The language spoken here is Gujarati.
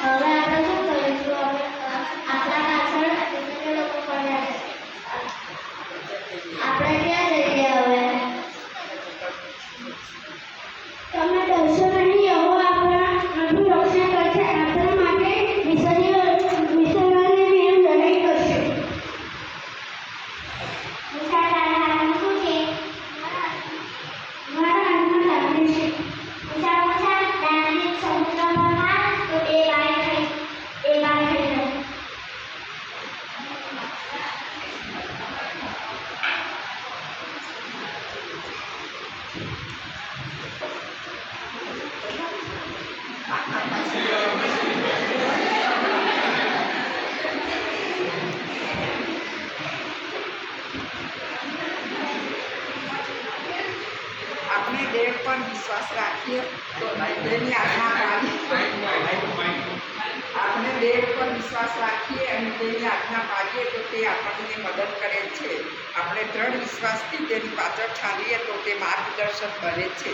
હવે આપણે શું કરીશું? આપણા પાછળ લોકો પડ્યા છે. આપણે ક્યાં જઈએ હવે? તમે ડરશો નહીં. એવો આપણું રક્ષણ કરશે. આપણા માટે મિશનરીની લડાઈ કરશે. વિશાળ તારા હાથમાં શું છે? મારા હાથમાં દાનવીર છે. વિશાળ દાનવીર સમુદ્રમાં હાથ તો એ બાય થઈ જાય. આપણે દેવ પર વિશ્વાસ રાખીએ તો તેની આજ્ઞા પાડીએ. આપણે દેવ પર વિશ્વાસ રાખીએ અને તેની આજ્ઞા પાડીએ તો તે આપણને મદદ કરે છે. આપણે દ્રઢ વિશ્વાસથી તેની પાછળ ચાલીએ તો તે માર્ગદર્શક બને છે.